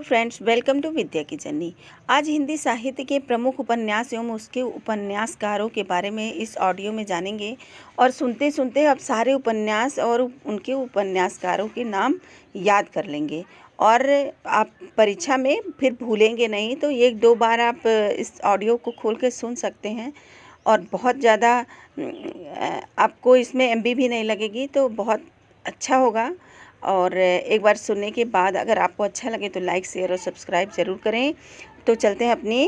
Friends, welcome to विद्या की journey. आज हिंदी साहित्य के प्रमुख उपन्यास एवं उसके उपन्यासकारों के बारे में इस ऑडियो में जानेंगे और सुनते सुनते अब सारे उपन्यास और उनके उपन्यासकारों के नाम याद कर लेंगे और आप परीक्षा में फिर भूलेंगे नहीं। तो एक दो बार आप इस ऑडियो को खोल के सुन सकते हैं और बहुत ज़्यादा आपको इसमें एमबी भी नहीं लगेगी, तो बहुत अच्छा होगा। और एक बार सुनने के बाद अगर आपको अच्छा लगे तो लाइक, शेयर और सब्सक्राइब ज़रूर करें। तो चलते हैं अपनी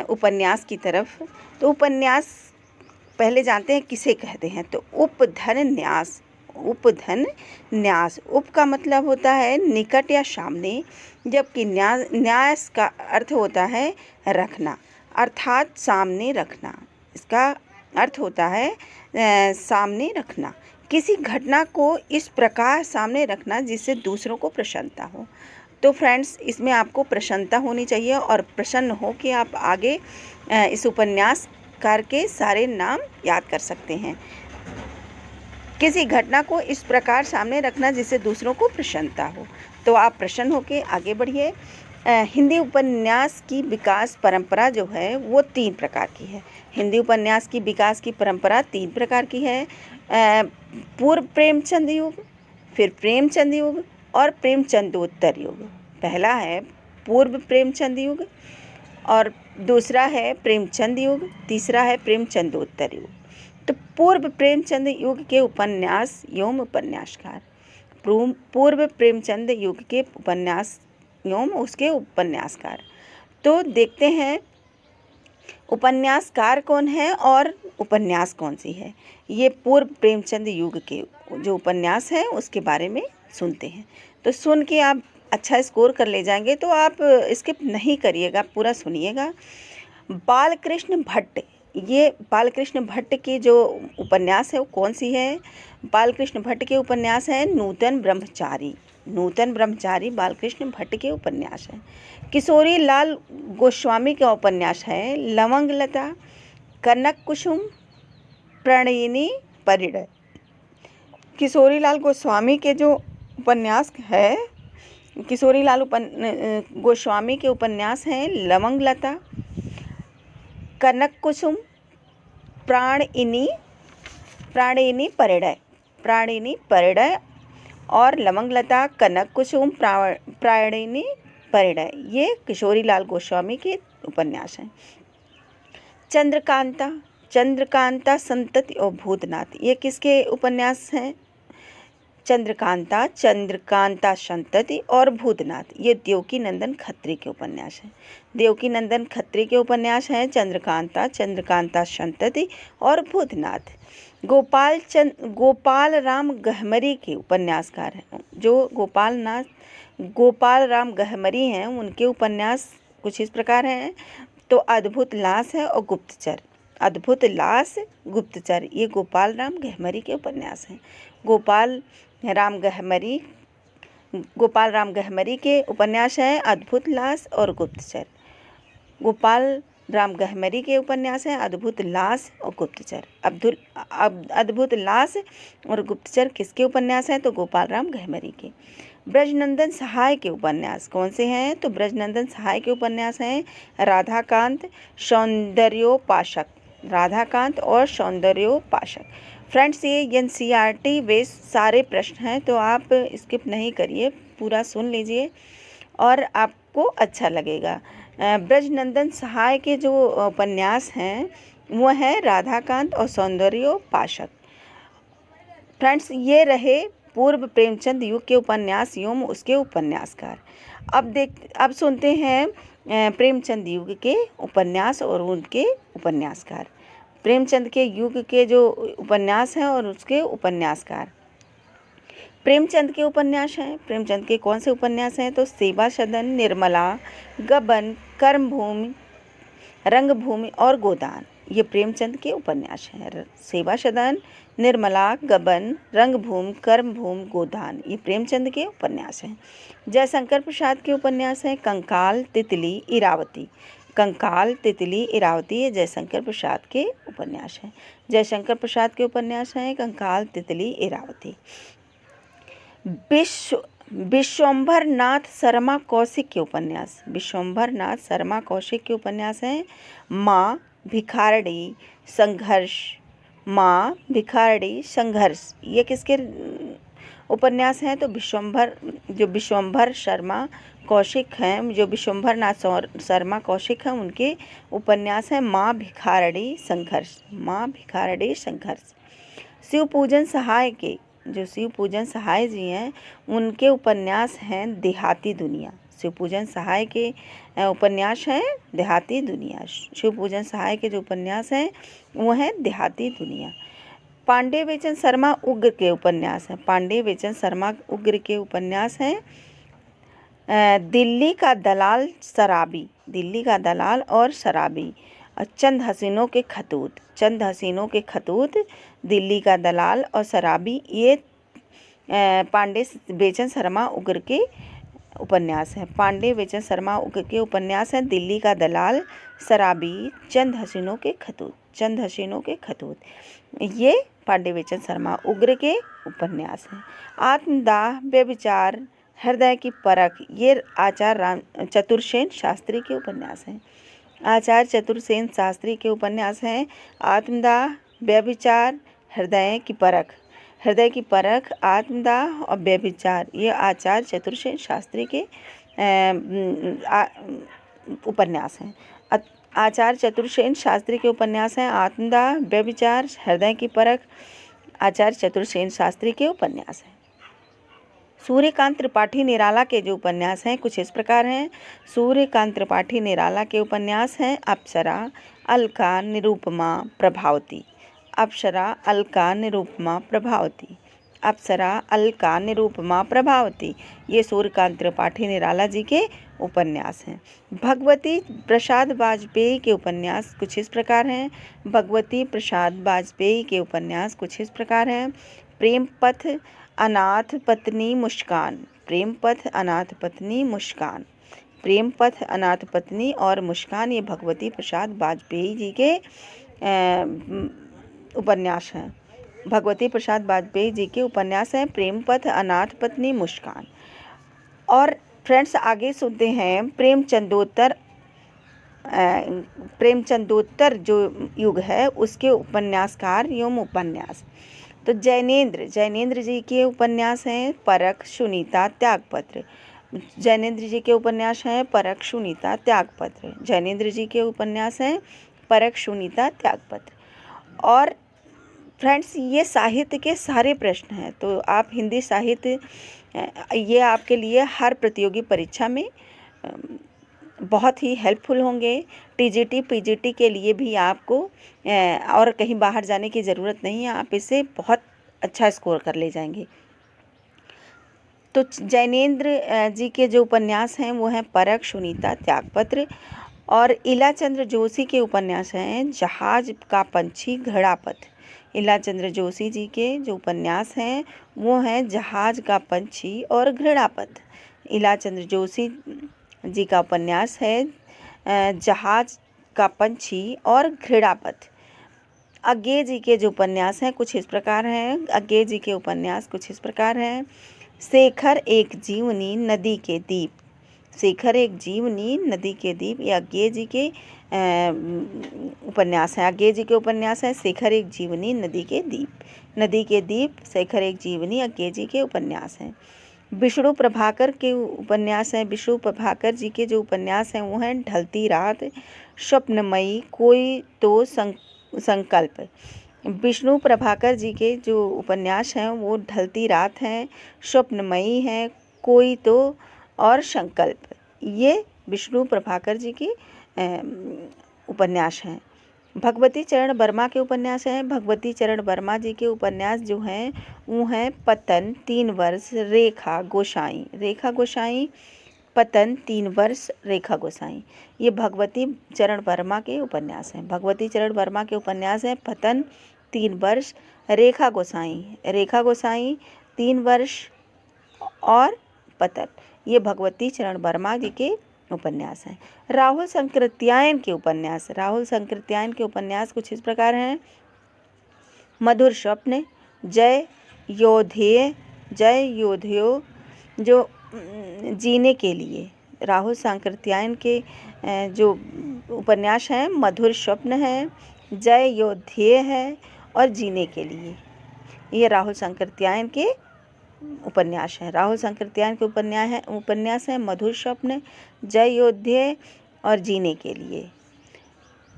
उपन्यास की तरफ। तो उपन्यास पहले जानते हैं किसे कहते हैं। तो उपधन्यास। उपधन्यास, उप का मतलब होता है निकट या सामने, जबकि न्यास का अर्थ होता है रखना, अर्थात सामने रखना। इसका अर्थ होता है सामने रखना, किसी घटना को इस प्रकार सामने रखना जिससे दूसरों को प्रसन्नता हो। तो फ्रेंड्स, इसमें आपको प्रसन्नता होनी चाहिए और प्रसन्न हो कि आप आगे इस उपन्यासकार के सारे नाम याद कर सकते हैं। किसी घटना को इस प्रकार सामने रखना जिससे दूसरों को प्रसन्नता हो, तो आप प्रसन्न होकर आगे बढ़िए। हिंदी उपन्यास की विकास परंपरा जो है वो 3 प्रकार की है। हिंदी उपन्यास की विकास की परंपरा 3 प्रकार की है। पूर्व प्रेमचंद युग, फिर प्रेमचंद युग और प्रेमचंदोत्तर युग। पहला है पूर्व प्रेमचंद युग और दूसरा है प्रेमचंद युग, तीसरा है प्रेमचंदोत्तर युग। तो पूर्व प्रेमचंद युग के उपन्यास एवं उपन्यासकार, पूर्व प्रेमचंद युग के उपन्यास एवं उसके उपन्यासकार। तो देखते हैं उपन्यासकार कौन है और उपन्यास कौन सी है। ये पूर्व प्रेमचंद युग के जो उपन्यास है उसके बारे में सुनते हैं। तो सुन के आप अच्छा स्कोर कर ले जाएंगे, तो आप स्किप नहीं करिएगा, पूरा सुनिएगा। बालकृष्ण भट्ट, ये बालकृष्ण भट्ट की जो उपन्यास है वो कौन सी है। बालकृष्ण भट्ट के उपन्यास है नूतन ब्रह्मचारी। नूतन ब्रह्मचारी बालकृष्ण भट्ट के उपन्यास है। किशोरी लाल गोस्वामी का उपन्यास है लवंग लता, कनक कुसुम, प्रणयिनी परिणय। किशोरी लाल गोस्वामी के जो उपन्यास है, किशोरी लाल गोस्वामी के उपन्यास हैं लवंग लता, कनक कुसुम, प्राणिनी परिणय और लवंग लता, कनक कुसुम, प्राणिनी परिणय, ये किशोरी लाल गोस्वामी के उपन्यास हैं। चंद्रकांता संतति और भूतनाथ, ये किसके उपन्यास हैं। चंद्रकांता संतति और भूतनाथ, ये देवकी नंदन खत्री के उपन्यास हैं। देवकी नंदन खत्री के उपन्यास हैं चंद्रकांता संतति और भूतनाथ। गोपाल राम गहमरी के उपन्यासकार हैं। जो गोपाल राम गहमरी हैं, उनके उपन्यास कुछ इस प्रकार हैं। तो अद्भुत लाश है और गुप्तचर, अद्भुत लाश, गुप्तचर, ये गोपाल राम गहमरी के उपन्यास हैं। गोपाल राम गहमरी के उपन्यास हैं अद्भुत लाश और गुप्तचर। गोपाल राम गहमरी के उपन्यास हैं अद्भुत लाश और गुप्तचर। अद्भुत लाश और गुप्तचर किसके उपन्यास हैं, तो गोपाल राम गहमरी के। ब्रजनंदन सहाय के उपन्यास कौन से हैं, तो ब्रजनंदन सहाय के उपन्यास हैं राधाकांत और सौंदर्योपासक। फ्रेंड्स, ये एनसीईआरटी बेस्ड सारे प्रश्न हैं, तो आप स्किप नहीं करिए, पूरा सुन लीजिए और आपको अच्छा लगेगा। ब्रजनंदन सहाय के जो उपन्यास हैं वो हैं राधाकांत और सौंदर्योपासक। फ्रेंड्स, ये रहे पूर्व प्रेमचंद युग के उपन्यास एवं उसके उपन्यासकार। अब सुनते हैं प्रेमचंद युग के उपन्यास और उनके उपन्यासकार। प्रेमचंद के युग के जो उपन्यास हैं और उसके उपन्यासकार। प्रेमचंद के उपन्यास हैं, प्रेमचंद के कौन से उपन्यास हैं, तो सेवा सदन, निर्मला, गबन, कर्मभूमि, रंगभूमि और गोदान, ये प्रेमचंद के उपन्यास हैं। सेवा सदन, निर्मला, गबन, रंगभूमि, कर्मभूमि, गोदान, ये प्रेमचंद के उपन्यास हैं। जयशंकर प्रसाद के उपन्यास हैं कंकाल, तितली, इरावती। कंकाल, तितली, इरावती, ये जयशंकर प्रसाद के उपन्यास हैं। जयशंकर प्रसाद के उपन्यास हैं कंकाल, तितली, इरावती। विश्वंभर नाथ शर्मा कौशिक के उपन्यास। विश्वंभर नाथ शर्मा कौशिक के उपन्यास हैं माँ भिखारड़ी संघर्ष। माँ भिखारड़ी संघर्ष ये किसके उपन्यास हैं? तो विश्वंभर शर्मा कौशिक हैं, जो विश्वंभर नाथ शर्मा कौशिक हैं, उनके उपन्यास हैं माँ भिखारड़ी संघर्ष। माँ भिखारड़ी संघर्ष। शिव पूजन सहाय के जो शिव पूजन सहाय जी हैं, उनके उपन्यास हैं देहाती दुनिया। शिव पूजन सहाय के उपन्यास हैं देहाती दुनिया। शिव पूजन सहाय के जो उपन्यास हैं वो हैं देहाती दुनिया। पांडे बेचन शर्मा उग्र के उपन्यास हैं। पांडे बेचन शर्मा उग्र के उपन्यास हैं दिल्ली का दलाल शराबी। दिल्ली का दलाल और शराबी। चंद हसीनों के खतूत। चंद हसीनों के खतूत, दिल्ली का दलाल और शराबी ये पांडे बेचन शर्मा उग्र के उपन्यास हैं। पांडे बेचन शर्मा उग्र के उपन्यास हैं दिल्ली का दलाल, शराबी, चंद हसीनों के खतूत। चंद हसीनों के खतूत ये पांडे बेचन शर्मा उग्र के उपन्यास हैं। आत्मदाह, व्यभिचार, हृदय की परख ये आचार्य चतुर्सेन शास्त्री के उपन्यास हैं। आचार्य चतुर्सेन शास्त्री के उपन्यास हैं आत्मदाह, व्यभिचार, हृदय की परख। हृदय की परख, आत्मदाह और व्यभिचार ये आचार्य चतुर्सेन शास्त्री के उपन्यास हैं। आचार्य चतुर्सेन शास्त्री के उपन्यास हैं आत्मदाह, व्यभिचार, हृदय की परख। आचार्य चतुर्सेन शास्त्री के उपन्यास हैं। सूर्यकांत त्रिपाठी निराला के जो उपन्यास हैं कुछ इस प्रकार हैं। सूर्यकांत त्रिपाठी निराला के उपन्यास हैं अप्सरा, अलका, निरूपमा, प्रभावती। अप्सरा, अलका, निरूपमा, प्रभावती। अप्सरा, अलका, निरूपमा, प्रभावती ये सूर्यकांत त्रिपाठी निराला जी के उपन्यास हैं। भगवती प्रसाद वाजपेयी के उपन्यास कुछ इस प्रकार हैं। भगवती प्रसाद वाजपेयी के उपन्यास कुछ इस प्रकार हैं। प्रेम पथ, अनाथ पत्नी मुस्कान। प्रेम पथ, अनाथ पत्नी, मुस्कान। प्रेम पथ, अनाथ पत्नी और मुस्कान ये भगवती प्रसाद वाजपेयी जी के उपन्यास हैं। भगवती प्रसाद वाजपेयी जी के उपन्यास हैं प्रेम पथ, अनाथ पत्नी, मुस्कान। और फ्रेंड्स आगे सुनते हैं प्रेमचंदोत्तर जो युग है उसके उपन्यासकार एवं उपन्यास। तो जैनेंद्र जी के उपन्यास हैं परख, सुनीता, त्यागपत्र। जैनेंद्र जी के उपन्यास हैं परख, सुनीता, त्यागपत्र। जैनेंद्र जी के उपन्यास हैं परख, सुनीता, त्यागपत्र। और फ्रेंड्स ये साहित्य के सारे प्रश्न हैं, तो आप हिंदी साहित्य ये आपके लिए हर प्रतियोगी परीक्षा में बहुत ही हेल्पफुल होंगे। टीजीटी पीजीटी के लिए भी आपको और कहीं बाहर जाने की ज़रूरत नहीं है, आप इससे बहुत अच्छा स्कोर कर ले जाएंगे। तो जैनेंद्र जी के जो उपन्यास हैं वो हैं परख, सुनीता, त्यागपत्र। और इलाचंद्र जोशी के उपन्यास हैं जहाज का पंछी, घड़ापथ। इलाचंद्र जोशी जी के जो उपन्यास हैं वो हैं जहाज का पंछी और घड़ापथ। इलाचंद्र जोशी जी का उपन्यास है जहाज का पंछी और घड़ापथ। अज्ञे जी के जो उपन्यास हैं कुछ इस प्रकार हैं। अज्ञे जी के उपन्यास कुछ इस प्रकार हैं। शेखर एक जीवनी, नदी के दीप। शेखर एक जीवनी, नदी के दीप ये अज्ञे जी के उपन्यास हैं। अज्ञे जी के उपन्यास हैं शेखर एक जीवनी, नदी के दीप। नदी के दीप, शेखर एक जीवनी अज्ञे जी के उपन्यास हैं। विष्णु प्रभाकर के उपन्यास हैं। विष्णु प्रभाकर जी के जो उपन्यास हैं वो हैं ढलती रात, स्वप्नमयी, कोई तो संकल्प। विष्णु प्रभाकर जी के जो उपन्यास हैं वो ढलती रात हैं, स्वप्नमयी हैं, कोई तो और संकल्प। ये विष्णु प्रभाकर जी के उपन्यास हैं। भगवती चरण वर्मा के उपन्यास हैं। भगवती चरण वर्मा जी के उपन्यास जो हैं वो हैं पतन, 3 वर्ष, रेखा गोसाई। रेखा गोसाई, पतन, 3 वर्ष, रेखा गोसाई ये भगवती चरण वर्मा के उपन्यास हैं। भगवती चरण वर्मा के उपन्यास हैं पतन, 3 वर्ष, रेखा गोसाई। रेखा गोसाई, 3 वर्ष और पतन ये भगवती चरण वर्मा जी के उपन्यास हैं। राहुल संकृत्यायन के उपन्यास। राहुल संकृत्यायन के उपन्यास कुछ इस प्रकार हैं। मधुर स्वप्न, जय योधेय, जय योधयो, जो जीने के लिए। राहुल सांकृत्यायन के जो उपन्यास हैं मधुर स्वप्न है, जय योद्धेय है और जीने के लिए। ये राहुल सांकृत्यायन के उपन्यास हैं। राहुल सांकृत्यायन के उपन्यास हैं मधुर स्वप्न, जय योद्धेय और जीने के लिए।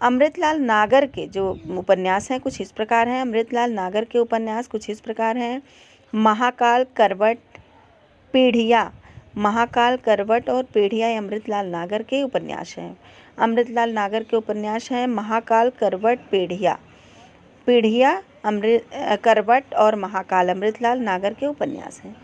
अमृतलाल नागर के जो उपन्यास हैं कुछ इस प्रकार हैं। अमृतलाल नागर के उपन्यास कुछ इस प्रकार हैं। महाकाल, करवट, पीढ़िया। महाकाल, करवट और पीढ़िया ये अमृतलाल नागर के उपन्यास हैं। अमृतलाल नागर के उपन्यास हैं महाकाल, करवट, पीढ़िया। पीढ़िया, करवट और महाकाल अमृतलाल नागर के उपन्यास हैं।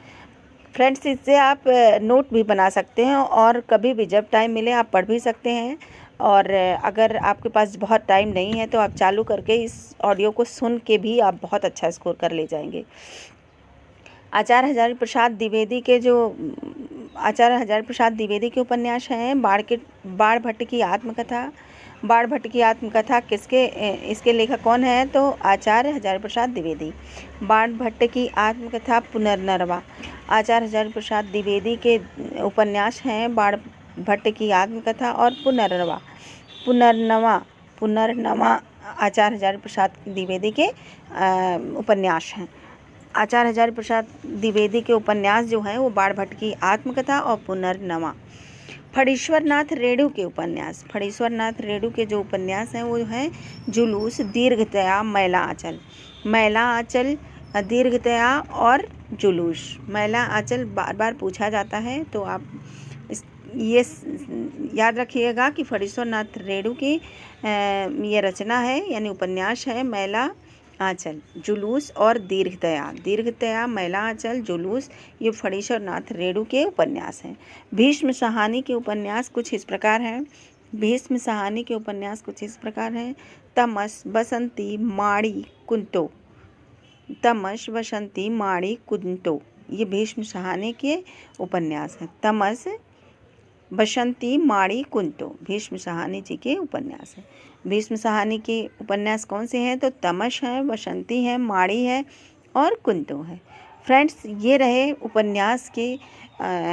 फ्रेंड्स, इससे आप नोट भी बना सकते हैं और कभी भी जब टाइम मिले आप पढ़ भी सकते हैं। और अगर आपके पास बहुत टाइम नहीं है तो आप चालू करके इस ऑडियो को सुन के भी आप बहुत अच्छा स्कोर कर ले जाएंगे। आचार्य हजारी प्रसाद द्विवेदी के उपन्यास हैं बाण भट्ट की आत्मकथा। बाण भट्ट की आत्मकथा इसके लेखक कौन है तो आचार्य हजारी प्रसाद द्विवेदी। बाण भट्ट की आत्मकथा पुनर्नवा। आचार्य हजारी प्रसाद द्विवेदी के उपन्यास हैं बाण भट्ट की आत्मकथा और पुनर्नवा आचार्य हजारी प्रसाद द्विवेदी के उपन्यास हैं। आचार्य हजारी प्रसाद द्विवेदी के उपन्यास जो हैं वो बाण भट्ट की आत्मकथा और पुनर्नवा। फणीश्वर नाथ रेणु के उपन्यास। फणीश्वर नाथ रेणु के जो उपन्यास हैं वो हैं जुलूस, दीर्घतया, मैला आंचल। मैला आंचल, दीर्घतया और जुलूस। मैला आंचल बार बार पूछा जाता है तो आप ये याद रखिएगा कि फणीश्वर नाथ रेणु की ये रचना है यानी उपन्यास है मैला आंचल, जुलूस और दीर्घतया, मैला आंचल, जुलूस, ये फणीश्वर नाथ रेणु के उपन्यास हैं। भीष्म साहनी के उपन्यास कुछ इस प्रकार हैं। भीष्म साहनी के उपन्यास कुछ इस प्रकार हैं। तमस, बसंती, माड़ी, कुंतो। तमस, बसंती, माड़ी, कुंतो, ये भीष्म साहनी के उपन्यास हैं। तमस, बसंती, माड़ी, कुंतो भीष्म साहनी जी के उपन्यास हैं। भीष्म साहनी के उपन्यास कौन से हैं तो तमस है, बसंती है, माड़ी है और कुंतो है। फ्रेंड्स, ये रहे उपन्यास के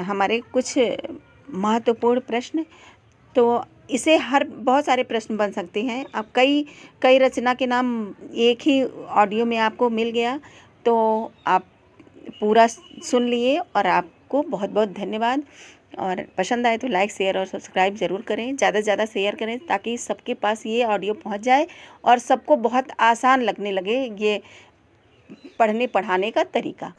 हमारे कुछ महत्वपूर्ण प्रश्न। तो इसे बहुत सारे प्रश्न बन सकते हैं। अब कई रचना के नाम एक ही ऑडियो में आपको मिल गया तो आप पूरा सुन लिए और आपको बहुत बहुत धन्यवाद। और पसंद आए तो लाइक, शेयर और सब्सक्राइब ज़रूर करें। ज़्यादा से ज़्यादा शेयर करें ताकि सबके पास ये ऑडियो पहुंच जाए और सबको बहुत आसान लगने लगे ये पढ़ने पढ़ाने का तरीका।